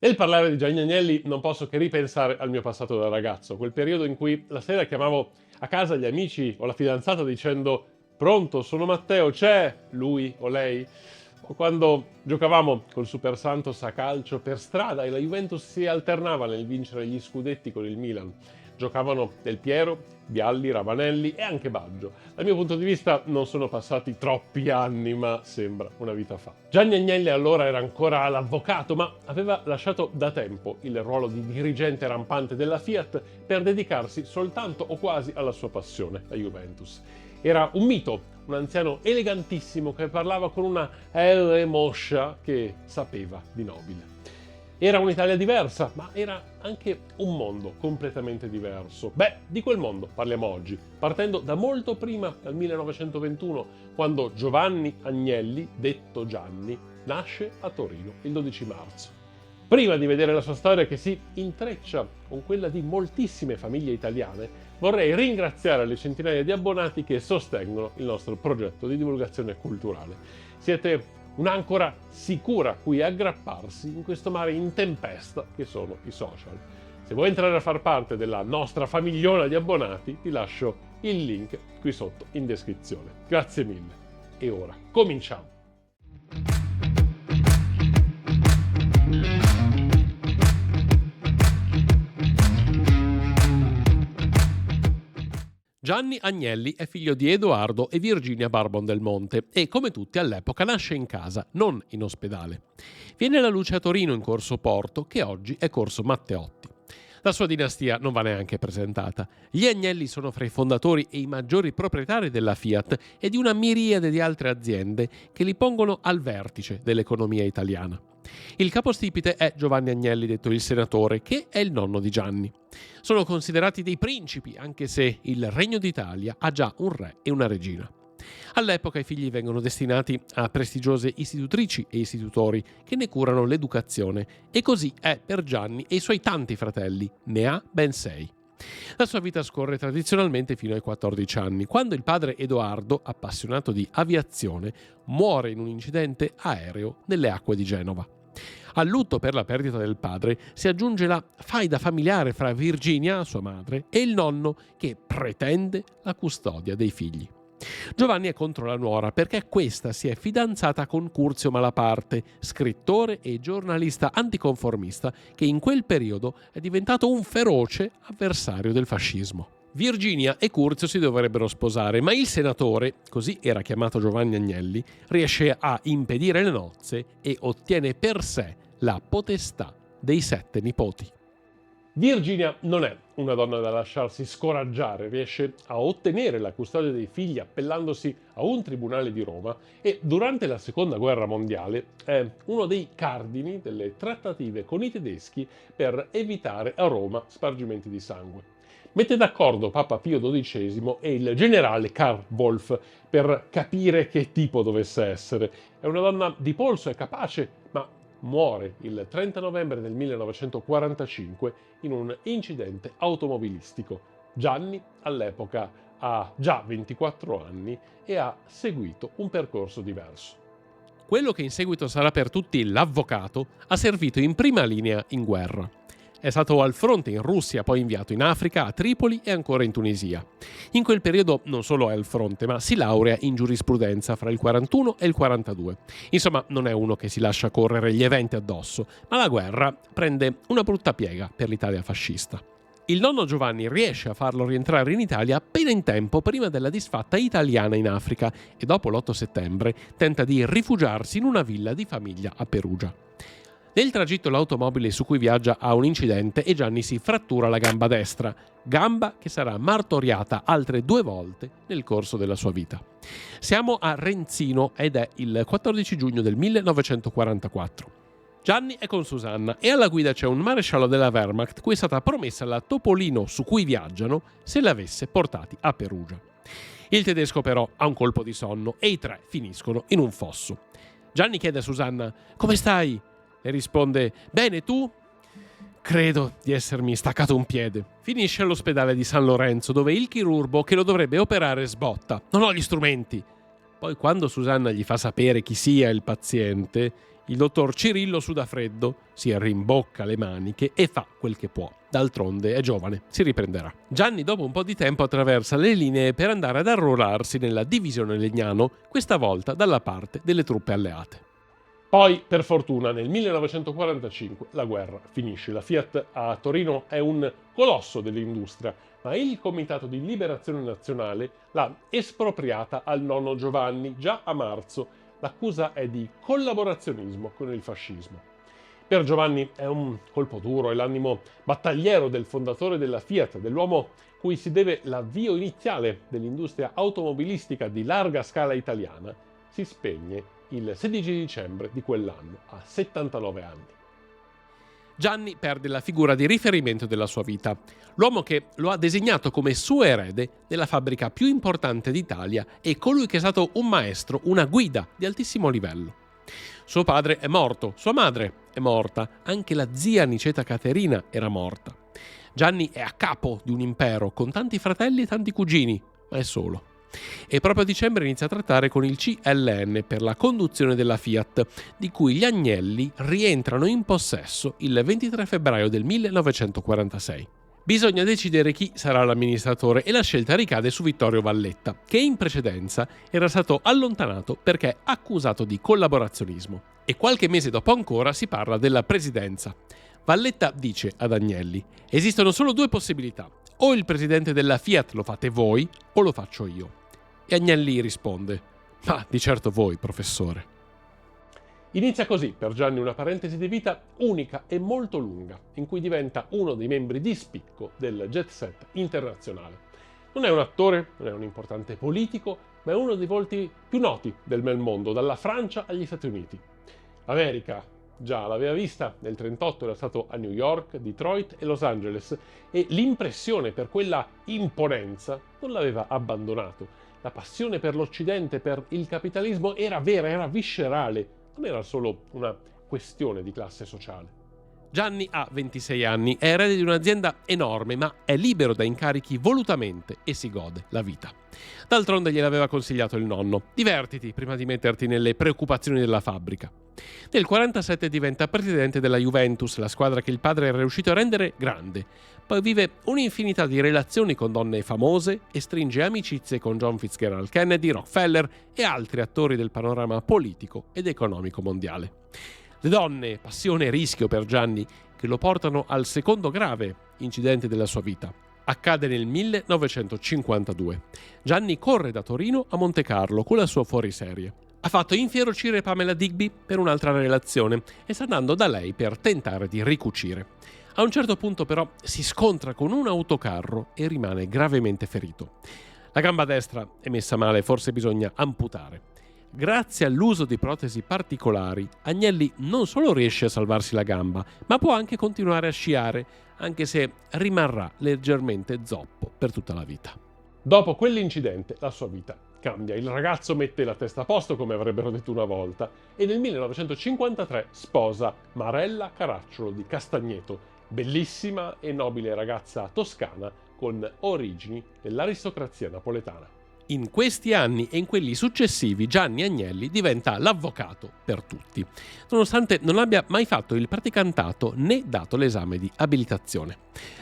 Nel parlare di Gianni Agnelli non posso che ripensare al mio passato da ragazzo, quel periodo in cui la sera chiamavo a casa gli amici o la fidanzata dicendo «Pronto, sono Matteo, c'è?» lui o lei. O quando giocavamo col Super Santos a calcio per strada e la Juventus si alternava nel vincere gli scudetti con il Milan. Giocavano Del Piero, Vialli, Ravanelli e anche Baggio. Dal mio punto di vista non sono passati troppi anni, ma sembra una vita fa. Gianni Agnelli allora era ancora l'avvocato, ma aveva lasciato da tempo il ruolo di dirigente rampante della Fiat per dedicarsi soltanto o quasi alla sua passione, la Juventus. Era un mito, un anziano elegantissimo che parlava con una R moscia che sapeva di nobile. Era un'Italia diversa, ma era anche un mondo completamente diverso. Beh, di quel mondo parliamo oggi, partendo da molto prima, dal 1921, quando Giovanni Agnelli, detto Gianni, nasce a Torino il 12 marzo. Prima di vedere la sua storia che si intreccia con quella di moltissime famiglie italiane, vorrei ringraziare le centinaia di abbonati che sostengono il nostro progetto di divulgazione culturale. Siete un'ancora sicura cui aggrapparsi in questo mare in tempesta che sono i social. Se vuoi entrare a far parte della nostra famigliona di abbonati, ti lascio il link qui sotto in descrizione. Grazie mille. E ora cominciamo! Gianni Agnelli è figlio di Edoardo e Virginia Barbon del Monte e, come tutti all'epoca, nasce in casa, non in ospedale. Viene alla luce a Torino in Corso Porto, che oggi è Corso Matteotti. La sua dinastia non va neanche presentata. Gli Agnelli sono fra i fondatori e i maggiori proprietari della Fiat e di una miriade di altre aziende che li pongono al vertice dell'economia italiana. Il capostipite è Giovanni Agnelli, detto il senatore, che è il nonno di Gianni. Sono considerati dei principi, anche se il Regno d'Italia ha già un re e una regina. All'epoca i figli vengono destinati a prestigiose istitutrici e istitutori che ne curano l'educazione, e così è per Gianni e i suoi tanti fratelli, ne ha ben 6. La sua vita scorre tradizionalmente fino ai 14 anni, quando il padre Edoardo, appassionato di aviazione, muore in un incidente aereo nelle acque di Genova. Al lutto per la perdita del padre si aggiunge la faida familiare fra Virginia, sua madre, e il nonno che pretende la custodia dei figli. Giovanni è contro la nuora perché questa si è fidanzata con Curzio Malaparte, scrittore e giornalista anticonformista che in quel periodo è diventato un feroce avversario del fascismo. Virginia e Curzio si dovrebbero sposare, ma il senatore, così era chiamato Giovanni Agnelli, riesce a impedire le nozze e ottiene per sé la potestà dei 7 nipoti. Virginia non è una donna da lasciarsi scoraggiare, riesce a ottenere la custodia dei figli appellandosi a un tribunale di Roma e durante la Seconda Guerra Mondiale è uno dei cardini delle trattative con i tedeschi per evitare a Roma spargimenti di sangue. Mette d'accordo Papa Pio XII e il generale Karl Wolff per capire che tipo dovesse essere. È una donna di polso e capace, ma muore il 30 novembre del 1945 in un incidente automobilistico. Gianni all'epoca ha già 24 anni e ha seguito un percorso diverso. Quello che in seguito sarà per tutti l'avvocato ha servito in prima linea in guerra. È stato al fronte in Russia, poi inviato in Africa, a Tripoli e ancora in Tunisia. In quel periodo non solo è al fronte, ma si laurea in giurisprudenza fra il 41 e il 42. Insomma, non è uno che si lascia correre gli eventi addosso, ma la guerra prende una brutta piega per l'Italia fascista. Il nonno Giovanni riesce a farlo rientrare in Italia appena in tempo prima della disfatta italiana in Africa e dopo l'8 settembre tenta di rifugiarsi in una villa di famiglia a Perugia. Nel tragitto l'automobile su cui viaggia ha un incidente e Gianni si frattura la gamba destra, gamba che sarà martoriata altre 2 volte nel corso della sua vita. Siamo a Renzino ed è il 14 giugno del 1944. Gianni è con Susanna e alla guida c'è un maresciallo della Wehrmacht cui è stata promessa la Topolino su cui viaggiano se l'avesse portati a Perugia. Il tedesco però ha un colpo di sonno e i 3 finiscono in un fosso. Gianni chiede a Susanna «Come stai?» E risponde «Bene, tu?» «Credo di essermi staccato un piede». Finisce all'ospedale di San Lorenzo, dove il chirurgo che lo dovrebbe operare sbotta. «Non ho gli strumenti». Poi quando Susanna gli fa sapere chi sia il paziente, Il dottor Cirillo suda freddo, si rimbocca le maniche e fa quel che può. D'altronde è giovane, si riprenderà. Gianni dopo un po' di tempo attraversa le linee per andare ad arruolarsi nella divisione Legnano, questa volta dalla parte delle truppe alleate. Poi, per fortuna, nel 1945 la guerra finisce. La Fiat a Torino è un colosso dell'industria, ma il Comitato di Liberazione Nazionale l'ha espropriata al nonno Giovanni già a marzo. L'accusa è di collaborazionismo con il fascismo. Per Giovanni è un colpo duro e l'animo battagliero del fondatore della Fiat, dell'uomo cui si deve l'avvio iniziale dell'industria automobilistica di larga scala italiana, si spegne il 16 dicembre di quell'anno, a 79 anni. Gianni perde la figura di riferimento della sua vita, l'uomo che lo ha designato come suo erede nella fabbrica più importante d'Italia e colui che è stato un maestro, una guida di altissimo livello. Suo padre è morto, sua madre è morta, anche la zia Niceta Caterina era morta. Gianni è a capo di un impero con tanti fratelli e tanti cugini, ma è solo. E proprio a dicembre inizia a trattare con il CLN per la conduzione della Fiat, di cui gli Agnelli rientrano in possesso il 23 febbraio del 1946. Bisogna decidere chi sarà l'amministratore e la scelta ricade su Vittorio Valletta, che in precedenza era stato allontanato perché accusato di collaborazionismo. E qualche mese dopo ancora si parla della presidenza. Valletta dice ad Agnelli: esistono solo due possibilità, o il presidente della Fiat lo fate voi o lo faccio io. E Agnelli risponde: ma di certo voi, professore. Inizia così per Gianni una parentesi di vita unica e molto lunga, in cui diventa uno dei membri di spicco del jet set internazionale. Non è un attore, non è un importante politico, ma è uno dei volti più noti del bel mondo, dalla Francia agli Stati Uniti. L'America già l'aveva vista, nel 1938 era stato a New York, Detroit e Los Angeles, e l'impressione per quella imponenza non l'aveva abbandonato. La passione per l'Occidente, per il capitalismo era vera, era viscerale, non era solo una questione di classe sociale. Gianni ha 26 anni, è erede di un'azienda enorme, ma è libero da incarichi volutamente e si gode la vita. D'altronde gliel'aveva consigliato il nonno: divertiti prima di metterti nelle preoccupazioni della fabbrica. Nel 1947 diventa presidente della Juventus, la squadra che il padre era riuscito a rendere grande. Poi vive un'infinità di relazioni con donne famose e stringe amicizie con John Fitzgerald Kennedy, Rockefeller e altri attori del panorama politico ed economico mondiale. Le donne, passione e rischio per Gianni, che lo portano al secondo grave incidente della sua vita. Accade nel 1952. Gianni corre da Torino a Montecarlo con la sua fuoriserie. Ha fatto inferocire Pamela Digby per un'altra relazione e sta andando da lei per tentare di ricucire. A un certo punto però si scontra con un autocarro e rimane gravemente ferito. La gamba destra è messa male, forse bisogna amputare. Grazie all'uso di protesi particolari, Agnelli non solo riesce a salvarsi la gamba, ma può anche continuare a sciare, anche se rimarrà leggermente zoppo per tutta la vita. Dopo quell'incidente, la sua vita cambia. Il ragazzo mette la testa a posto, come avrebbero detto una volta, e nel 1953 sposa Marella Caracciolo di Castagneto, bellissima e nobile ragazza toscana con origini dell'aristocrazia napoletana. In questi anni e in quelli successivi Gianni Agnelli diventa l'avvocato per tutti, nonostante non abbia mai fatto il praticantato né dato l'esame di abilitazione.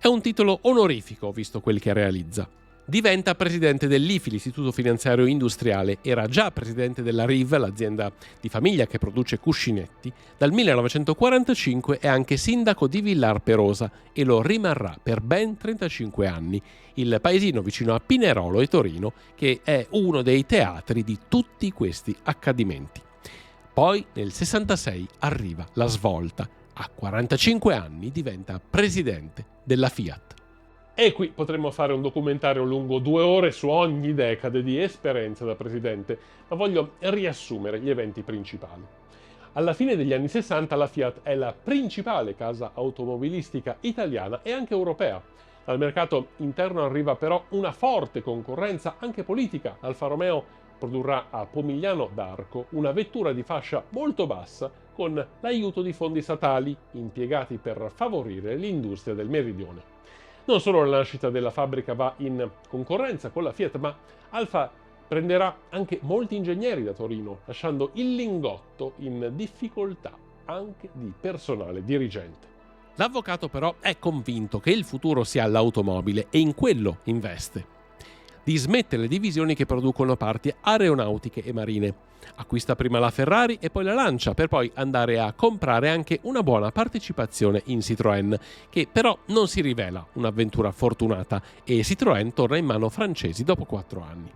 È un titolo onorifico, visto quel che realizza. Diventa presidente dell'IFI, l'Istituto Finanziario Industriale, era già presidente della RIV, l'azienda di famiglia che produce cuscinetti. Dal 1945 è anche sindaco di Villar Perosa e lo rimarrà per ben 35 anni, il paesino vicino a Pinerolo e Torino, che è uno dei teatri di tutti questi accadimenti. Poi nel 66 arriva la svolta. A 45 anni diventa presidente della Fiat. E qui potremmo fare un documentario lungo 2 ore su ogni decade di esperienza da presidente, ma voglio riassumere gli eventi principali. Alla fine degli anni 60 la Fiat è la principale casa automobilistica italiana e anche europea. Dal mercato interno arriva però una forte concorrenza anche politica. Alfa Romeo produrrà a Pomigliano d'Arco una vettura di fascia molto bassa con l'aiuto di fondi statali impiegati per favorire l'industria del meridione. Non solo la nascita della fabbrica va in concorrenza con la Fiat, ma Alfa Prenderà anche molti ingegneri da Torino, lasciando il Lingotto in difficoltà anche di personale dirigente. L'avvocato però è convinto che il futuro sia l'automobile e in quello investe. Dismette le divisioni che producono parti aeronautiche e marine. Acquista prima la Ferrari e poi la Lancia, per poi andare a comprare anche una buona partecipazione in Citroën, che però non si rivela un'avventura fortunata e Citroën torna in mano francesi dopo 4 anni.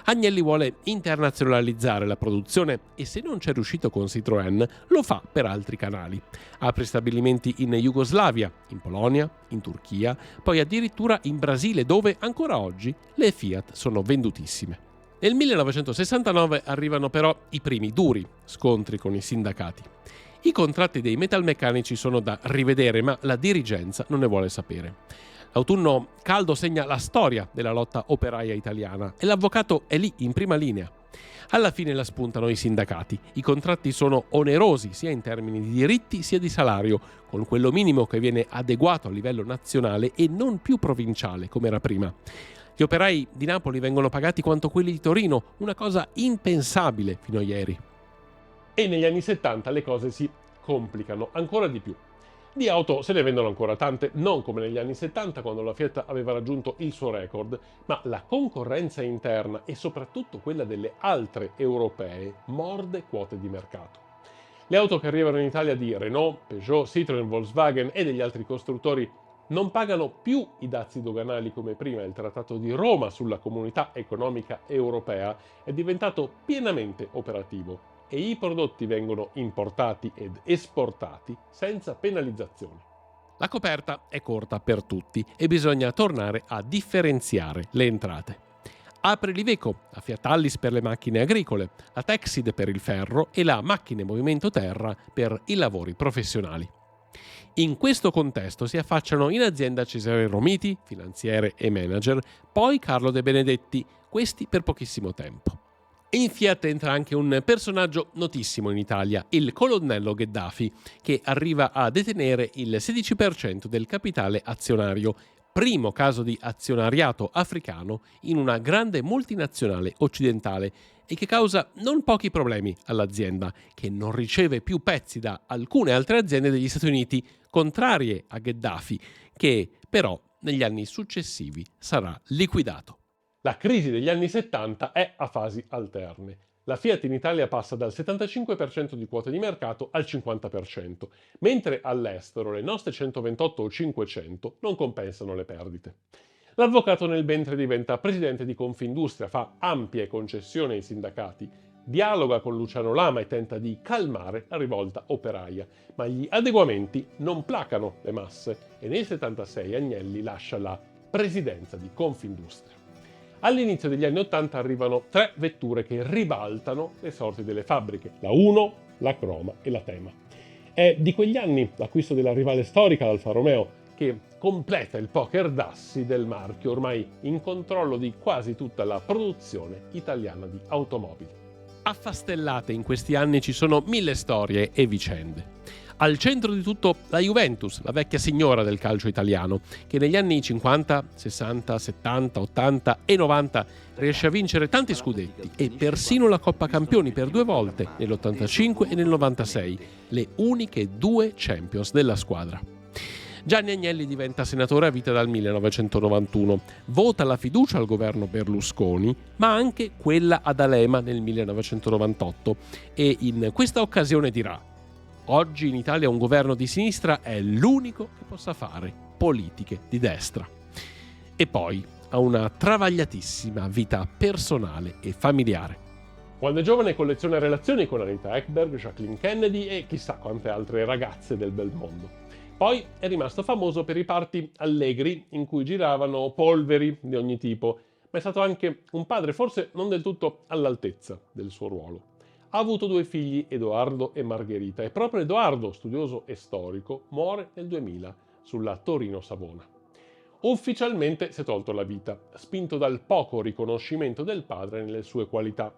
Agnelli vuole internazionalizzare la produzione e se non c'è riuscito con Citroën lo fa per altri canali. Apre stabilimenti in Jugoslavia, in Polonia, in Turchia, poi addirittura in Brasile dove ancora oggi le Fiat sono vendutissime. Nel 1969 arrivano però i primi duri scontri con i sindacati. I contratti dei metalmeccanici sono da rivedere, ma la dirigenza non ne vuole sapere. L'autunno caldo segna la storia della lotta operaia italiana e l'avvocato è lì in prima linea. Alla fine la spuntano i sindacati. I contratti sono onerosi sia in termini di diritti sia di salario, con quello minimo che viene adeguato a livello nazionale e non più provinciale come era prima. Gli operai di Napoli vengono pagati quanto quelli di Torino, una cosa impensabile fino a ieri. E negli anni 70 le cose si complicano ancora di più. Di auto se ne vendono ancora tante, non come negli anni 70 quando la Fiat aveva raggiunto il suo record, ma la concorrenza interna e soprattutto quella delle altre europee morde quote di mercato. Le auto che arrivano in Italia di Renault, Peugeot, Citroën, Volkswagen e degli altri costruttori non pagano più i dazi doganali come prima. Il Trattato di Roma sulla Comunità Economica Europea è diventato pienamente operativo e i prodotti vengono importati ed esportati senza penalizzazione. La coperta è corta per tutti e bisogna tornare a differenziare le entrate. Apre l'Iveco, la Fiat Tallis per le macchine agricole, la Texid per il ferro e la Macchine Movimento Terra per i lavori professionali. In questo contesto si affacciano in azienda Cesare Romiti, finanziere e manager, poi Carlo De Benedetti, questi per pochissimo tempo. In Fiat entra anche un personaggio notissimo in Italia, il colonnello Gheddafi, che arriva a detenere il 16% del capitale azionario, primo caso di azionariato africano in una grande multinazionale occidentale e che causa non pochi problemi all'azienda, che non riceve più pezzi da alcune altre aziende degli Stati Uniti contrarie a Gheddafi, che però negli anni successivi sarà liquidato. La crisi degli anni 70 è a fasi alterne. La Fiat in Italia passa dal 75% di quote di mercato al 50%, mentre all'estero le nostre 128 o 500 non compensano le perdite. L'avvocato nel ventre diventa presidente di Confindustria, fa ampie concessioni ai sindacati, dialoga con Luciano Lama e tenta di calmare la rivolta operaia, ma gli adeguamenti non placano le masse e nel 76 Agnelli lascia la presidenza di Confindustria. All'inizio degli anni 80 arrivano 3 vetture che ribaltano le sorti delle fabbriche, la Uno, la Croma e la Tema. È di quegli anni l'acquisto della rivale storica, l'Alfa Romeo, che completa il poker d'assi del marchio, ormai in controllo di quasi tutta la produzione italiana di automobili. Affastellate in questi anni ci sono 1000 storie e vicende. Al centro di tutto la Juventus, la vecchia signora del calcio italiano, che negli anni 50, 60, 70, 80 e 90 riesce a vincere tanti scudetti e persino la Coppa Campioni per 2 volte, nell'85 e nel 96, le uniche 2 Champions della squadra. Gianni Agnelli diventa senatore a vita dal 1991, vota la fiducia al governo Berlusconi, ma anche quella ad Alema nel 1998 e in questa occasione dirà: oggi in Italia un governo di sinistra è l'unico che possa fare politiche di destra. E poi ha una travagliatissima vita personale e familiare. Quando è giovane colleziona relazioni con Anita Ekberg, Jacqueline Kennedy e chissà quante altre ragazze del bel mondo. Poi è rimasto famoso per i party allegri in cui giravano polveri di ogni tipo, ma è stato anche un padre forse non del tutto all'altezza del suo ruolo. Ha avuto 2 figli, Edoardo e Margherita, e proprio Edoardo, studioso e storico, muore nel 2000 sulla Torino-Savona. Ufficialmente si è tolto la vita, spinto dal poco riconoscimento del padre nelle sue qualità.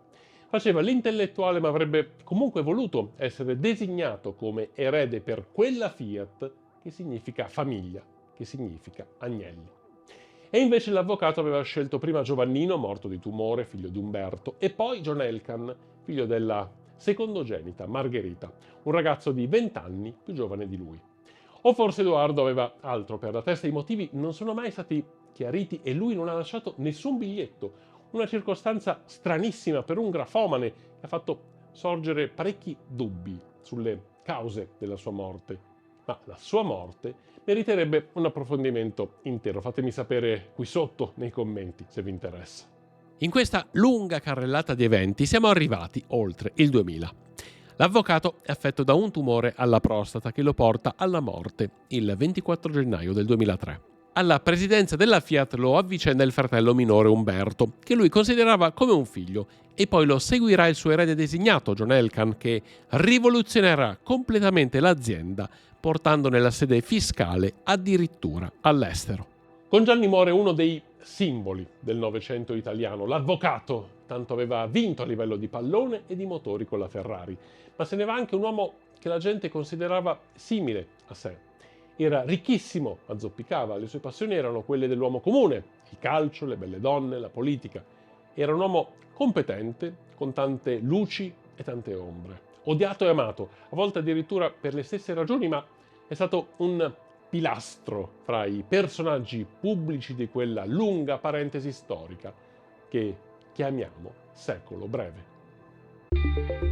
Faceva l'intellettuale ma avrebbe comunque voluto essere designato come erede per quella Fiat che significa famiglia, che significa Agnelli. E invece l'avvocato aveva scelto prima Giovannino, morto di tumore, figlio di Umberto, e poi John Elkann, figlio della secondogenita Margherita, un ragazzo di 20 anni più giovane di lui. O forse Edoardo aveva altro per la testa, i motivi non sono mai stati chiariti e lui non ha lasciato nessun biglietto, una circostanza stranissima per un grafomane che ha fatto sorgere parecchi dubbi sulle cause della sua morte. Ma la sua morte meriterebbe un approfondimento intero. Fatemi sapere qui sotto nei commenti se vi interessa. In questa lunga carrellata di eventi siamo arrivati oltre il 2000. L'avvocato è affetto da un tumore alla prostata che lo porta alla morte il 24 gennaio del 2003. Alla presidenza della Fiat lo avvicenda il fratello minore Umberto, che lui considerava come un figlio, e poi lo seguirà il suo erede designato, John Elkann, che rivoluzionerà completamente l'azienda, portandone la sede fiscale addirittura all'estero. Con Gianni muore uno dei simboli del Novecento italiano, l'avvocato, tanto aveva vinto a livello di pallone e di motori con la Ferrari, ma se ne va anche un uomo che la gente considerava simile a sé. Era ricchissimo, azzoppicava, le sue passioni erano quelle dell'uomo comune, il calcio, le belle donne, la politica. Era un uomo competente, con tante luci e tante ombre. Odiato e amato, a volte addirittura per le stesse ragioni, ma è stato un pilastro fra i personaggi pubblici di quella lunga parentesi storica che chiamiamo secolo breve.